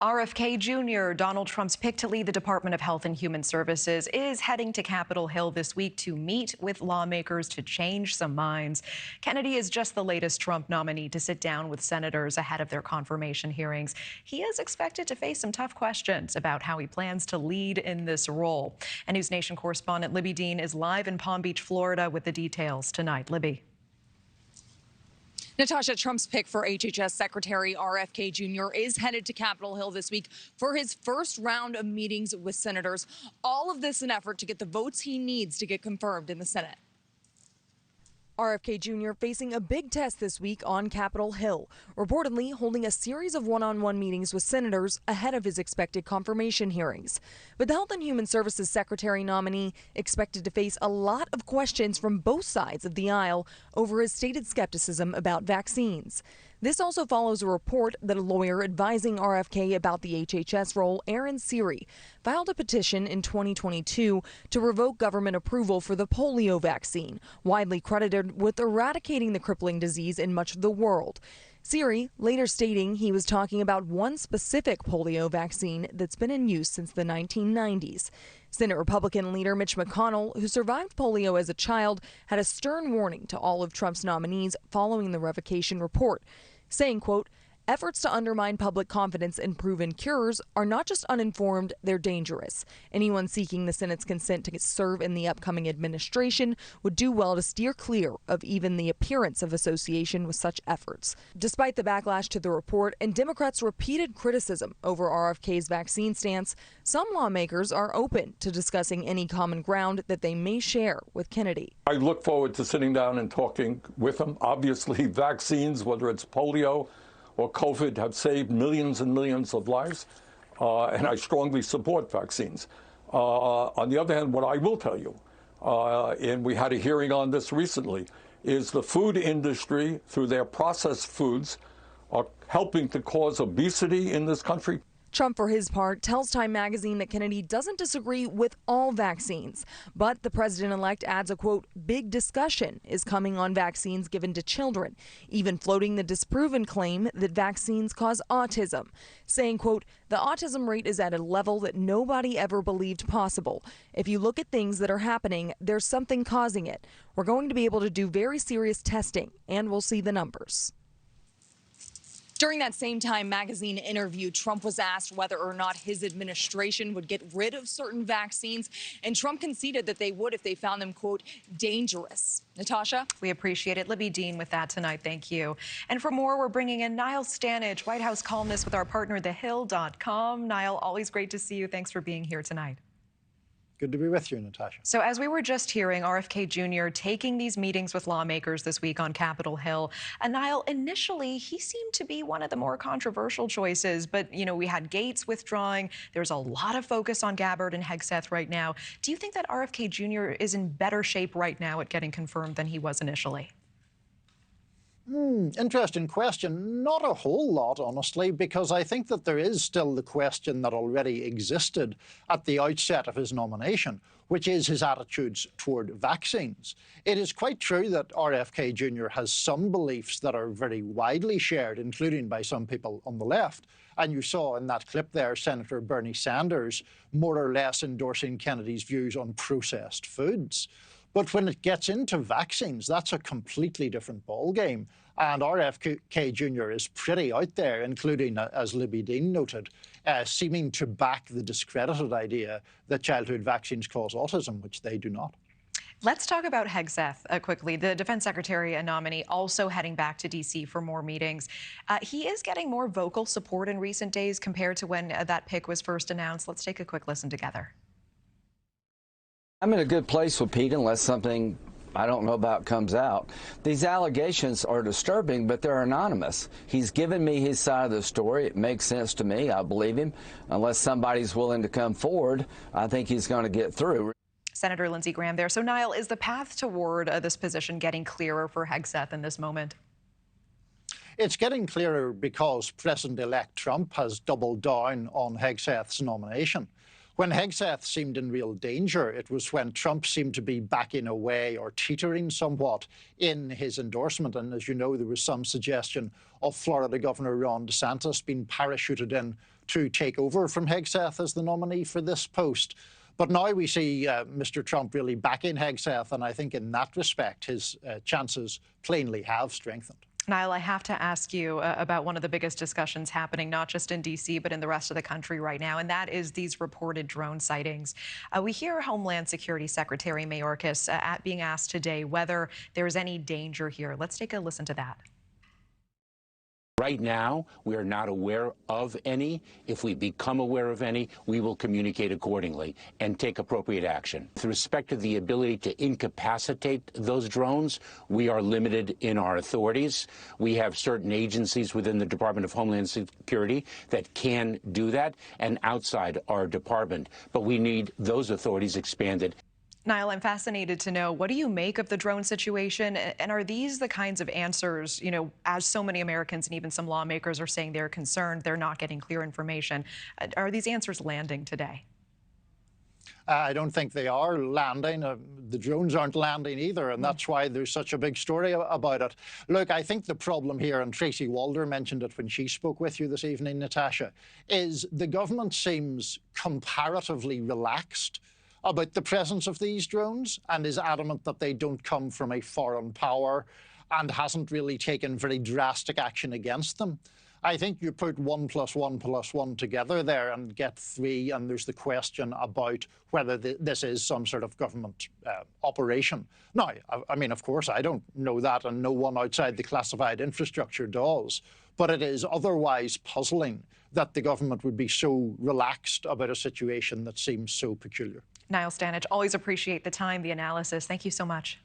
RFK Jr., Donald Trump's pick to lead the Department of Health and Human Services, is heading to Capitol Hill this week to meet with lawmakers to change some minds. Kennedy is just the latest Trump nominee to sit down with senators ahead of their confirmation hearings. He is expected to face some tough questions about how he plans to lead in this role. And NewsNation correspondent Libbey Dean is live in Palm Beach, Florida, with the details tonight. Libbey. Natasha, Trump's pick for HHS Secretary RFK Jr. is headed to Capitol Hill this week for his first round of meetings with senators. All of this in an effort to get the votes he needs to get confirmed in the Senate. RFK Jr. facing a big test this week on Capitol Hill, reportedly holding a series of one-on-one meetings with senators ahead of his expected confirmation hearings. But the Health and Human Services Secretary nominee expected to face a lot of questions from both sides of the aisle over his stated skepticism about vaccines. This also follows a report that a lawyer advising RFK about the HHS role, Aaron Siri, filed a petition in 2022 to revoke government approval for the polio vaccine, widely credited with eradicating the crippling disease in much of the world. Siri later stating he was talking about one specific polio vaccine that's been in use since the 1990s. Senate Republican leader Mitch McConnell, who survived polio as a child, had a stern warning to all of Trump's nominees following the revocation report, saying, quote, "Efforts to undermine public confidence in proven cures are not just uninformed, they're dangerous. Anyone seeking the Senate's consent to serve in the upcoming administration would do well to steer clear of even the appearance of association with such efforts." Despite the backlash to the report and Democrats' repeated criticism over RFK's vaccine stance, some lawmakers are open to discussing any common ground that they may share with Kennedy. I look forward to sitting down and talking with him. Obviously, vaccines, whether it's polio or COVID, have saved millions and millions of lives, and I strongly support vaccines. On the other hand, what I will tell you, and we had a hearing on this recently, is the food industry, through their processed foods, are helping to cause obesity in this country. Trump, for his part, tells Time magazine that Kennedy doesn't disagree with all vaccines, but the president-elect adds a, quote, "big discussion is coming on vaccines given to children," even floating the disproven claim that vaccines cause autism, saying, quote, "the autism rate is at a level that nobody ever believed possible. If you look at things that are happening, there's something causing it. We're going to be able to do very serious testing, and we'll see the numbers." During that same Time magazine interview, Trump was asked whether or not his administration would get rid of certain vaccines, and Trump conceded that they would if they found them, quote, "dangerous." Natasha? We appreciate it. Libbey Dean with that tonight. Thank you. And for more, we're bringing in Niall Stanage, White House columnist with our partner, TheHill.com. Niall, always great to see you. Thanks for being here tonight. Good to be with you, Natasha. So as we were just hearing, RFK Jr. taking these meetings with lawmakers this week on Capitol Hill. And Niall, initially, he seemed to be one of the more controversial choices. But, you know, we had Gates withdrawing. There's a lot of focus on Gabbard and Hegseth right now. Do you think that RFK Jr. is in better shape right now at getting confirmed than he was initially? Interesting question. Not a whole lot, honestly, because I think that there is still the question that already existed at the outset of his nomination, which is his attitudes toward vaccines. It is quite true that RFK Jr. has some beliefs that are very widely shared, including by some people on the left. And you saw in that clip there Senator Bernie Sanders more or less endorsing Kennedy's views on processed foods. But when it gets into vaccines, that's a completely different ballgame. And RFK Jr. is pretty out there, including, as Libbey Dean noted, seeming to back the discredited idea that childhood vaccines cause autism, which they do not. Let's talk about Hegseth quickly. The defense secretary and nominee also heading back to D.C. for more meetings. He is getting more vocal support in recent days compared to when that pick was first announced. Let's take a quick listen together. I'm in a good place with Pete unless something I don't know about comes out. These allegations are disturbing, but they're anonymous. He's given me his side of the story. It makes sense to me. I believe him. Unless somebody's willing to come forward, I think he's going to get through. Senator Lindsey Graham there. So, Niall, is the path toward this position getting clearer for Hegseth in this moment? It's getting clearer because President-elect Trump has doubled down on Hegseth's nomination. When Hegseth seemed in real danger, it was when Trump seemed to be backing away or teetering somewhat in his endorsement. And as you know, there was some suggestion of Florida Governor Ron DeSantis being parachuted in to take over from Hegseth as the nominee for this post. But now we see Mr. Trump really backing Hegseth, and I think in that respect his chances plainly have strengthened. Niall, I have to ask you about one of the biggest discussions happening, not just in D.C., but in the rest of the country right now, and that is these reported drone sightings. We hear Homeland Security Secretary Mayorkas being asked today whether there's any danger here. Let's take a listen to that. Right now, we are not aware of any. If we become aware of any, we will communicate accordingly and take appropriate action. With respect to the ability to incapacitate those drones, we are limited in our authorities. We have certain agencies within the Department of Homeland Security that can do that and outside our department, but we need those authorities expanded. Niall, I'm fascinated to know, what do you make of the drone situation? And are these the kinds of answers, as so many Americans and even some lawmakers are saying they're concerned they're not getting clear information? Are these answers landing today? I don't think they are landing. The drones aren't landing either, and that's why there's such a big story about it. Look, I think the problem here, and Tracy Walder mentioned it when she spoke with you this evening, Natasha, is the government seems comparatively relaxed about the presence of these drones and is adamant that they don't come from a foreign power and hasn't really taken very drastic action against them. I think you put 1 + 1 + 1 together there and get 3, and there's the question about whether this is some sort of government operation. Now, I mean, of course, I don't know that, and no one outside the classified infrastructure does, but it is otherwise puzzling that the government would be so relaxed about a situation that seems so peculiar. Niall Stanage, always appreciate the time, the analysis. Thank you so much.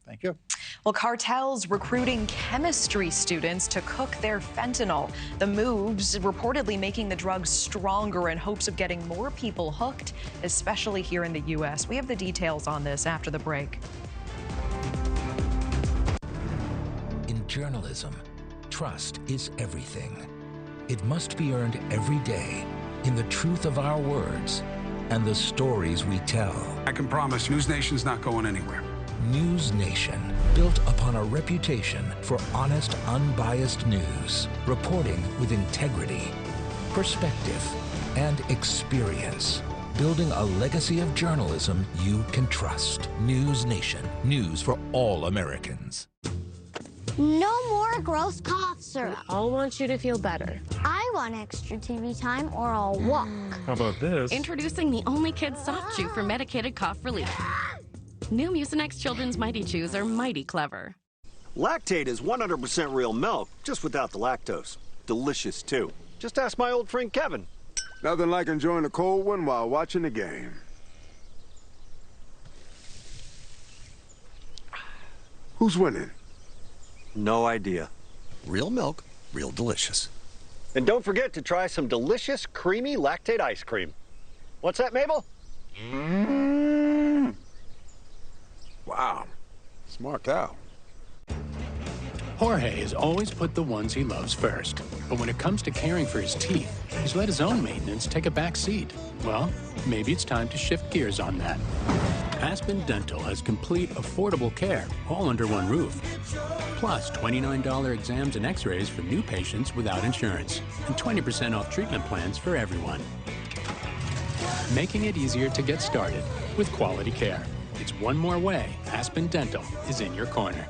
Thank you. Well, cartels recruiting chemistry students to cook their fentanyl. The moves reportedly making the drug stronger in hopes of getting more people hooked, especially here in the U.S. We have the details on this after the break. In journalism, trust is everything. It must be earned every day in the truth of our words and the stories we tell. I can promise NewsNation's not going anywhere. NewsNation, built upon a reputation for honest, unbiased news, reporting with integrity, perspective, and experience, building a legacy of journalism you can trust. NewsNation, news for all Americans. No more gross cough syrup. I'll want you to feel better. I want extra TV time or I'll walk. How about this? Introducing the only kid soft chew for medicated cough relief. New Mucinex Children's Mighty Chews are mighty clever. Lactate is 100% real milk, just without the lactose. Delicious, too. Just ask my old friend Kevin. Nothing like enjoying a cold one while watching the game. Who's winning? No idea. Real milk, real delicious. And don't forget to try some delicious, creamy lactate ice cream. What's that, Mabel? Wow. Smart cow. Jorge has always put the ones he loves first. But when it comes to caring for his teeth, he's let his own maintenance take a back seat. Well, maybe it's time to shift gears on that. Aspen Dental has complete, affordable care, all under one roof. Plus $29 exams and x-rays for new patients without insurance, and 20% off treatment plans for everyone. Making it easier to get started with quality care. It's one more way Aspen Dental is in your corner.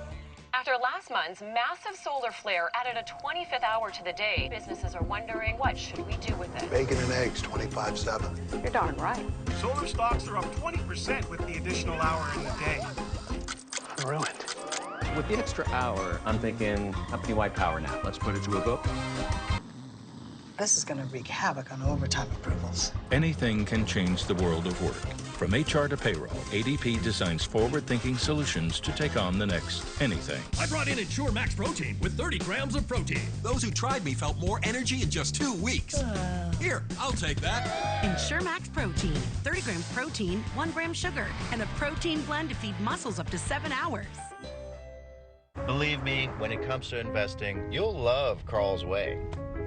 After last month's massive solar flare added a 25th hour to the day, businesses are wondering, what should we do with it? Bacon and eggs, 25/7. You're darn right. Solar stocks are up 20% with the additional hour in the day. Ruined. With the extra hour, I'm thinking company-wide power nap. Let's put it to a vote. This is going to wreak havoc on overtime approvals. Anything can change the world of work. From HR to payroll, ADP designs forward-thinking solutions to take on the next anything. I brought in Ensure Max Protein with 30 grams of protein. Those who tried me felt more energy in just 2 weeks. Here, I'll take that. Ensure Max Protein. 30 grams protein, 1 gram sugar, and a protein blend to feed muscles up to 7 hours. Believe me, when it comes to investing, you'll love Carl's Way.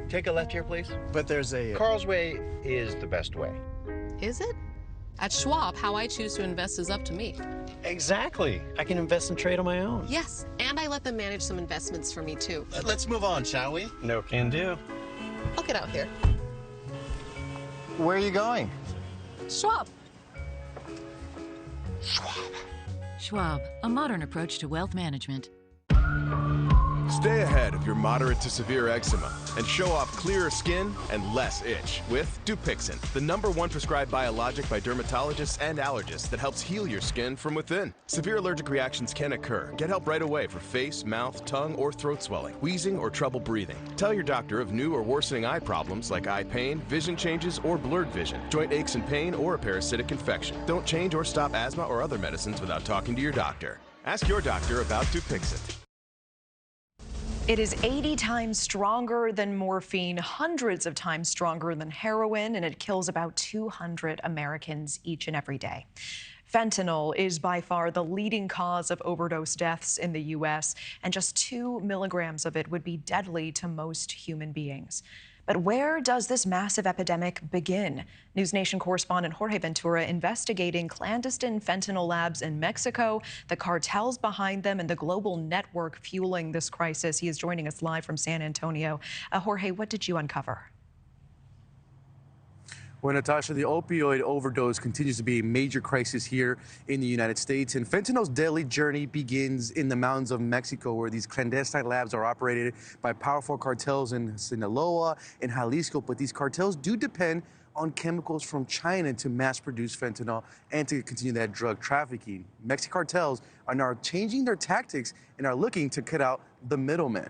Take a left here, please. But there's a... Carl's Way is the best way. Is it? At Schwab, how I choose to invest is up to me. Exactly. I can invest and trade on my own. Yes, and I let them manage some investments for me, too. Let's move on, shall we? No can do. I'll get out here. Where are you going? Schwab. Schwab, a modern approach to wealth management. Stay ahead of your moderate to severe eczema and show off clearer skin and less itch with Dupixent, the #1 prescribed biologic by dermatologists and allergists that helps heal your skin from within. Severe allergic reactions can occur. Get help right away for face, mouth, tongue, or throat swelling, wheezing, or trouble breathing. Tell your doctor of new or worsening eye problems like eye pain, vision changes, or blurred vision, joint aches and pain, or a parasitic infection. Don't change or stop asthma or other medicines without talking to your doctor. Ask your doctor about Dupixent. It is 80 times stronger than morphine, hundreds of times stronger than heroin, and it kills about 200 Americans each and every day. Fentanyl is by far the leading cause of overdose deaths in the U.S., and just 2 milligrams of it would be deadly to most human beings. But where does this massive epidemic begin? NewsNation correspondent Jorge Ventura investigating clandestine fentanyl labs in Mexico, the cartels behind them, and the global network fueling this crisis. He is joining us live from San Antonio. Jorge, what did you uncover? Well, Natasha, the opioid overdose continues to be a major crisis here in the United States. And fentanyl's deadly journey begins in the mountains of Mexico, where these clandestine labs are operated by powerful cartels in Sinaloa and Jalisco. But these cartels do depend on chemicals from China to mass produce fentanyl and to continue that drug trafficking. Mexican cartels are now changing their tactics and are looking to cut out the middleman.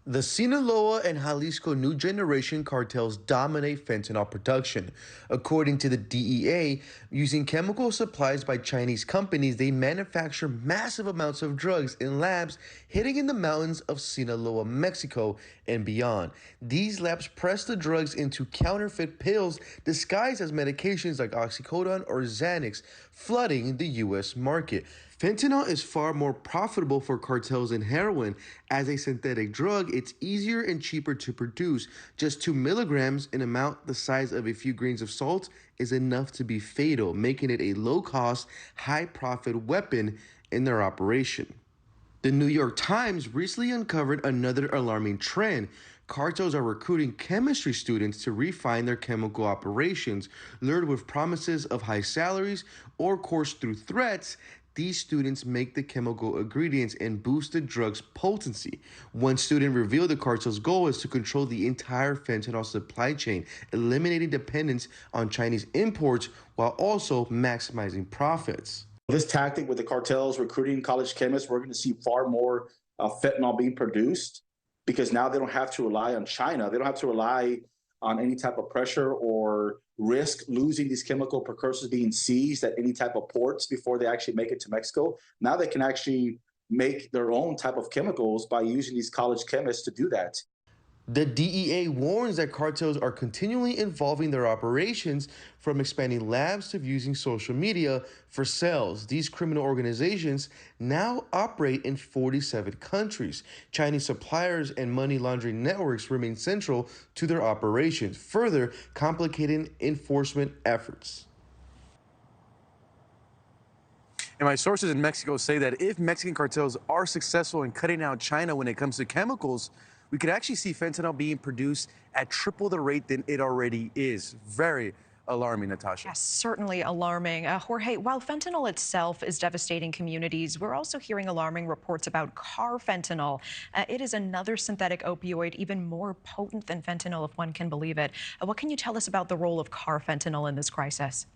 The Sinaloa and Jalisco new generation cartels dominate fentanyl production. According to the DEA, using chemical supplies by Chinese companies, they manufacture massive amounts of drugs in labs hidden in the mountains of Sinaloa, Mexico, and beyond. These labs press the drugs into counterfeit pills disguised as medications like oxycodone or Xanax, flooding the U.S. market. Fentanyl is far more profitable for cartels than heroin. As a synthetic drug, it's easier and cheaper to produce. Just 2 milligrams, an amount the size of a few grains of salt, is enough to be fatal, making it a low-cost, high-profit weapon in their operation. The New York Times recently uncovered another alarming trend. Cartels are recruiting chemistry students to refine their chemical operations. Lured with promises of high salaries or coerced through threats, these students make the chemical ingredients and boost the drug's potency. One student revealed the cartel's goal is to control the entire fentanyl supply chain, eliminating dependence on Chinese imports while also maximizing profits. This tactic with the cartels recruiting college chemists, we're going to see far more fentanyl being produced because now they don't have to rely on China. They don't have to rely on any type of pressure or risk losing these chemical precursors being seized at any type of ports before they actually make it to Mexico. Now they can actually make their own type of chemicals by using these college chemists to do that. The DEA warns that cartels are continually evolving their operations, from expanding labs to using social media for sales. These criminal organizations now operate in 47 countries. Chinese suppliers and money laundering networks remain central to their operations, further complicating enforcement efforts. And my sources in Mexico say that if Mexican cartels are successful in cutting out China when it comes to chemicals, we could actually see fentanyl being produced at triple the rate than it already is. Very alarming, Natasha. Yes, certainly alarming. Jorge, while fentanyl itself is devastating communities, we're also hearing alarming reports about carfentanil. It is another synthetic opioid, even more potent than fentanyl, if one can believe it. What can you tell us about the role of carfentanil in this crisis?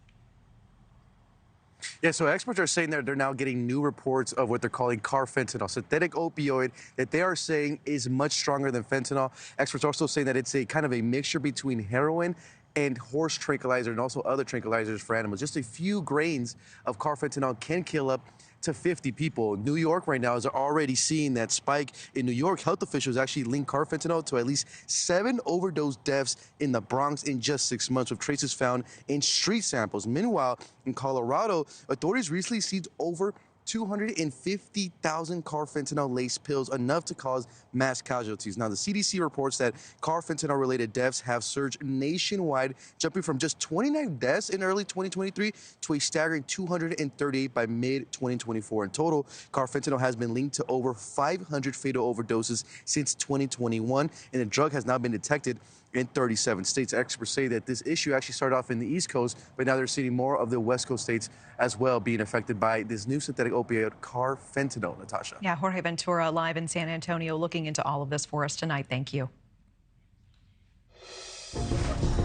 Yeah, so experts are saying that they're now getting new reports of what they're calling carfentanil, synthetic opioid that they are saying is much stronger than fentanyl. Experts also saying that it's a kind of a mixture between heroin and horse tranquilizer and also other tranquilizers for animals. Just a few grains of carfentanil can kill up to 50 people. New York right now is already seeing that spike. In New York, health officials actually linked carfentanil to at least 7 overdose deaths in the Bronx in just 6 months, with traces found in street samples. Meanwhile, in Colorado, authorities recently seized over 250,000 carfentanil-laced pills, enough to cause mass casualties. Now, the CDC reports that carfentanil-related deaths have surged nationwide, jumping from just 29 deaths in early 2023 to a staggering 238 by mid-2024. In total, carfentanil has been linked to over 500 fatal overdoses since 2021, and the drug has now been detected in 37 states. Experts say that this issue actually started off in the East Coast, but now they're seeing more of the West Coast states as well being affected by this new synthetic opioid, carfentanil. Natasha. Yeah, Jorge Ventura live in San Antonio looking into all of this for us tonight. Thank you.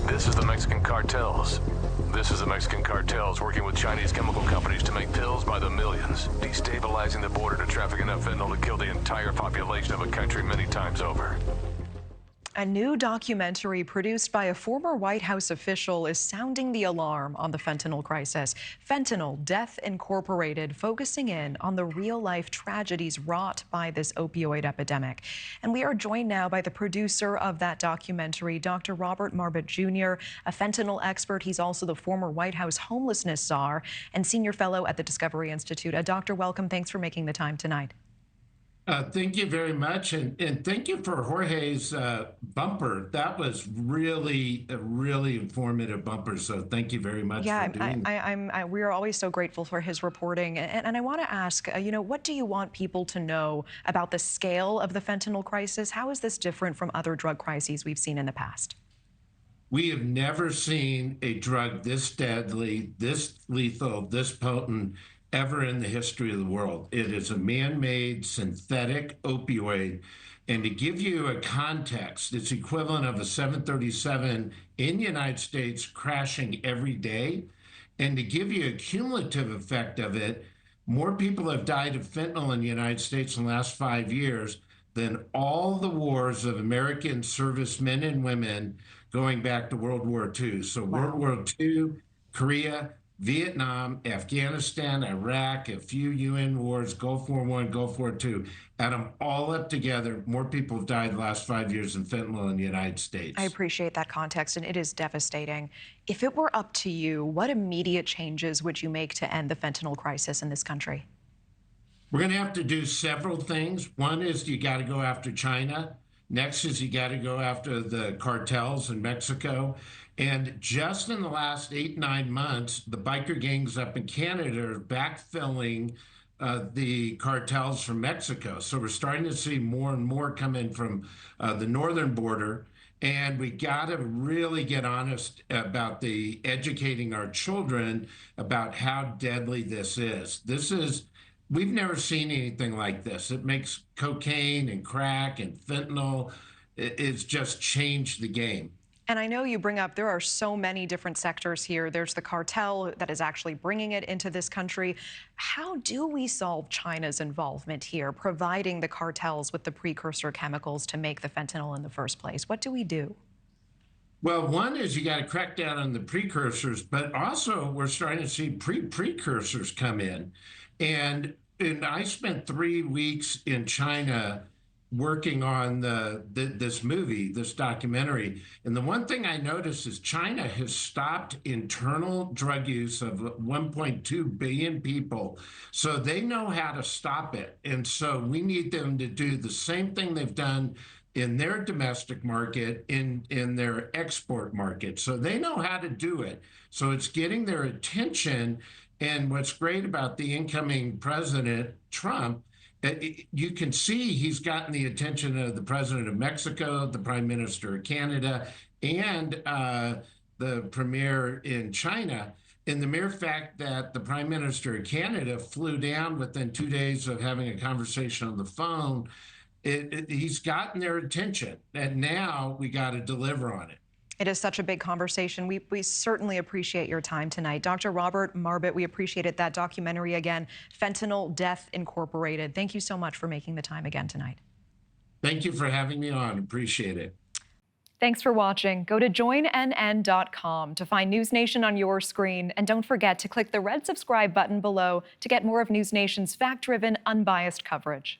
This is the Mexican cartels. This is the Mexican cartels working with Chinese chemical companies to make pills by the millions, destabilizing the border to traffic enough fentanyl to kill the entire population of a country many times over. A new documentary produced by a former White House official is sounding the alarm on the fentanyl crisis. Fentanyl, Death Incorporated, focusing in on the real-life tragedies wrought by this opioid epidemic. And we are joined now by the producer of that documentary, Dr. Robert Marbut Jr., a fentanyl expert. He's also the former White House homelessness czar and senior fellow at the Discovery Institute. Doctor, welcome. Thanks for making the time tonight. Thank you very much, and thank you for Jorge's bumper. That was really a really informative bumper, so thank you very much for doing that. We are always so grateful for his reporting, and I want to ask, what do you want people to know about the scale of the fentanyl crisis? How is this different from other drug crises we've seen in the past? We have never seen a drug this deadly, this lethal, this potent ever in the history of the world. It is a man-made synthetic opioid. And to give you a context, it's equivalent of a 737 in the United States crashing every day. And to give you a cumulative effect of it, more people have died of fentanyl in the United States in the last 5 years than all the wars of American servicemen and women going back to World War II. So World War II, Korea, Vietnam, Afghanistan, Iraq, a few UN wars, Gulf War I, Gulf War II, add them all up together, more people have died the last 5 years than fentanyl in the United States. I appreciate that context, and it is devastating. If it were up to you, what immediate changes would you make to end the fentanyl crisis in this country? We're going to have to do several things. One is you got to go after China. Next is you got to go after the cartels in Mexico. And just in the last 8-9 months, the biker gangs up in Canada are backfilling the cartels from Mexico. So we're starting to see more and more come in from the northern border. And we got to really get honest about the educating our children about how deadly this is. We've never seen anything like this. It makes cocaine and crack and fentanyl. It's just changed the game. And I know you bring up there are so many different sectors here. There's the cartel that is actually bringing it into this country. How do we solve China's involvement here, providing the cartels with the precursor chemicals to make the fentanyl in the first place? What do we do? Well, one is you got to crack down on the precursors, but also we're starting to see precursors come in. And I spent 3 weeks in China working on this movie, this documentary. And the one thing I noticed is China has stopped internal drug use of 1.2 billion people. So they know how to stop it. And so we need them to do the same thing they've done in their domestic market, in their export market. So they know how to do it. So it's getting their attention. And what's great about the incoming president, Trump, you can see he's gotten the attention of the president of Mexico, the prime minister of Canada, and the premier in China. And the mere fact that the prime minister of Canada flew down within 2 days of having a conversation on the phone, he's gotten their attention. And now we got to deliver on it. It is such a big conversation. We certainly appreciate your time tonight. Dr. Robert Marbut, we appreciated that documentary again, Fentanyl, Death Incorporated. Thank you so much for making the time again tonight. Thank you for having me on. Appreciate it. Thanks for watching. Go to joinnn.com to find NewsNation on your screen. And don't forget to click the red subscribe button below to get more of NewsNation's fact-driven, unbiased coverage.